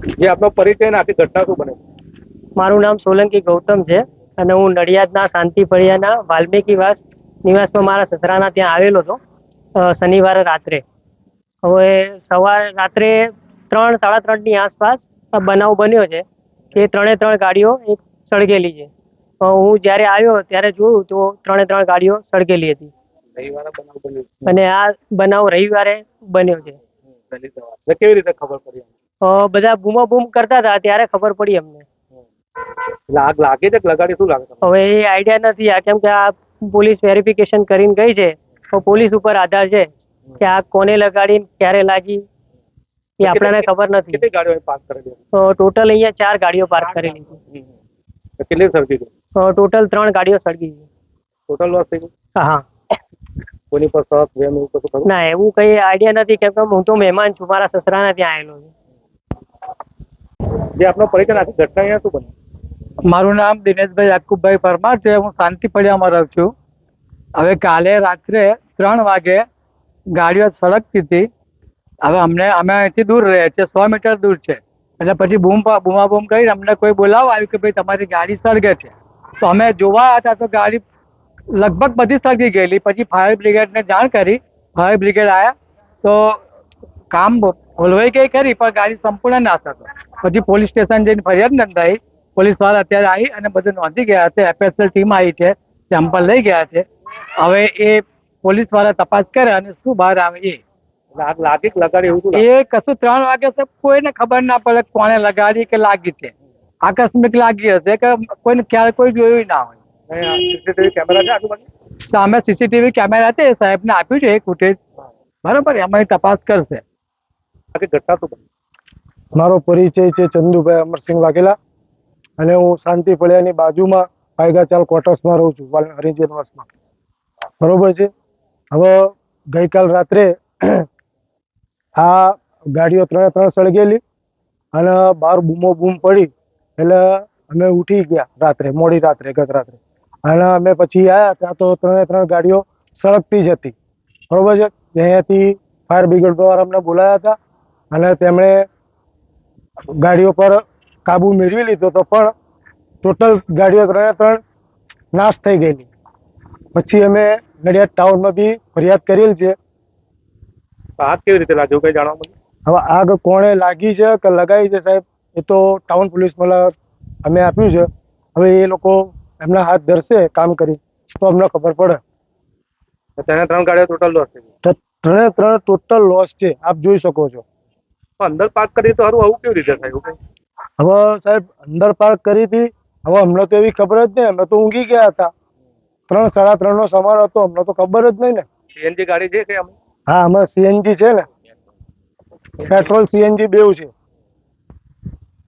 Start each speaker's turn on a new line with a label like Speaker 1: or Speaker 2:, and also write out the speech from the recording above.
Speaker 1: જે આપનો પરિચય અને આખી ઘટના શું બને?
Speaker 2: મારું નામ સોલંકી ગૌતમ છે અને હું નડિયાદના શાંતિ ફળિયાના વાલ્મીકીવાસ નિવાસમાં મારા સસરાના ત્યાં આવેલો હતો શનિવારે રાત્રે. હવે સવારે રાત્રે 3 સાડા 3ની આસપાસ આ બનાવ બન્યો છે કે 3 ગાડીઓ એક સળગેલી છે. હું જ્યારે આવ્યો ત્યારે જોયું તો 3 ગાડીઓ સળગેલી હતી
Speaker 1: રવિવારે બનાવ બન્યો
Speaker 2: અને આ બનાવ રવિવારે બન્યો છે.
Speaker 1: વહેલી સવારે કેવી રીતે ખબર પડી?
Speaker 2: બધા બૂમાબૂમ કરતા હતા ત્યારે ખબર પડી અમને.
Speaker 1: એટલે આગ લાગે છે કે લગાડી, શું લાગે તમને?
Speaker 2: હવે એ આઈડિયા નથી આ, કેમ કે આ પોલીસ વેરિફિકેશન કરીને ગઈ છે તો પોલીસ ઉપર આધાર છે કે આ કોને લગાડી, ક્યારે લાગી એ આપણને ખબર નથી.
Speaker 1: કેટલી ગાડીઓ પાર્ક કરેલી?
Speaker 2: ટોટલ અહીંયા 4 ગાડીઓ પાર્ક કરેલી છે.
Speaker 1: કેટલી સળગી ગઈ?
Speaker 2: ટોટલ 3 ગાડીઓ સળગી છે.
Speaker 1: ટોટલ લોસ થઈ ગયું?
Speaker 2: હા.
Speaker 1: કોની પર શક વેમ એવું કશું ખરું?
Speaker 2: ના, એવું કઈ આઈડિયા નથી કેમ કે હું તો મહેમાન છું, મારા સસરાના ત્યાં આવેલો છું.
Speaker 1: જે આપનો પરિચય આખી ઘટના અહીંયા શું બની?
Speaker 3: મારું નામ દિનેશભાઈ યાકુબભાઈ પરમાર છે. હું શાંતિ ફળિયામાં રહું છું. હવે કાલે રાત્રે 3 વાગે ગાડીઓ સળગતી હતી. હવે અમે અહીંથી દૂર રહીએ છીએ, 100 મીટર દૂર છે. એટલે પછી બૂમાબૂમ કરીને અમને કોઈ બોલાવવા આવ્યું કે ભાઈ તમારી ગાડી સળગે છે. તો અમે જોવા હતા તો ગાડી લગભગ બધી સળગી ગયેલી. પછી ફાયર બ્રિગેડને જાણ કરી, ફાયર બ્રિગેડ આવ્યા તો કામ હોલવાઈ ગઈ ખરી પણ ગાડી સંપૂર્ણ નાશ હતો. પછી પોલીસ સ્ટેશન જઈને ફરિયાદ નોંધાઈ. પોલીસવાળા અત્યારે આવી અને બધું નોંધી ગયા છે. FSL ટીમ આવી છે, સેમ્પલ લઈ ગયા છે. હવે એ પોલીસવાળા તપાસ કરે અને શું બહાર આવે એ.
Speaker 1: આગ લાગી કે લગાડી એવું શું?
Speaker 3: એ કશું 3 વાગે કોઈને ખબર ના પડે કોને લગાડી કે લાગી છે. આકસ્મિક લાગી હશે કે કોઈને ખ્યાલ કોઈ જોયું ના હોય.
Speaker 1: સીસીટીવી કેમેરા છે આજુબાજુ?
Speaker 3: સામે સીસીટીવી કેમેરા છે, એ સાહેબને આપ્યું છે એ ફૂટેજ. બરાબર, એમાં તપાસ કરશે.
Speaker 1: આખી ઘટના શું બની?
Speaker 4: મારો પરિચય છે ચંદુભાઈ અમરસિંહ વાઘેલા અને હું શાંતિ ફળિયાની બાજુમાં પાયગાચાલ ક્વાર્ટર્સમાં રહું છું, હરિજનવાસમાં. બરોબર છે. હવે ગઈકાલ રાત્રે આ ગાડીઓ 3 સળગેલી અને બહાર બૂમો બૂમ પડી એટલે અમે ઉઠી ગયા રાત્રે, મોડી રાત્રે, ગત રાત્રે. અને અમે પછી આવ્યા ત્યાં તો 3 ગાડીઓ સળગતી જ હતી. બરોબર છે. અહીંયાથી ફાયર બ્રિગેડ દ્વારા અમને બોલાયા હતા અને તેમણે ગાડીઓ પર કાબુ મેળવી લીધો હતો, પણ ટોટલ ગાડીઓ 3 નાશ થઈ ગયેલી. પછી અમે નડિયાદ ટાઉનમાં બી ફરિયાદ કરેલ છે.
Speaker 1: આગ કેવી રીતે લાગ્યું કઈ જાણવા મળ્યું?
Speaker 4: હવે આગ કોણે લાગી છે કે લગાવી છે સાહેબ, એ તો ટાઉન પોલીસમાં અમે આપ્યું છે. હવે એ લોકો એમના હાથ ધરશે કામ કરી તો અમને ખબર પડે.
Speaker 1: 3 ગાડીઓ ટોટલ લોસ થઈ ગઈ?
Speaker 4: 3 ટોટલ લોસ છે, આપ જોઈ શકો છો.
Speaker 1: અંદર પાર્ક કરી તો સારું, આવું કેવી રીતે થયું?
Speaker 4: હવે સાહેબ અંદર પાર્ક કરી હતી. હવે અમને તો એવી ખબર જ નહીં, અમે તો ઊંઘી ગયા હતા. 3 સાડા 3નો સમય હતો, અમને તો ખબર જ નહીં ને.
Speaker 1: સીએનજી ગાડી છે કે?
Speaker 4: હા, અમે CNG છે ને, પેટ્રોલ CNG બેઉ છે.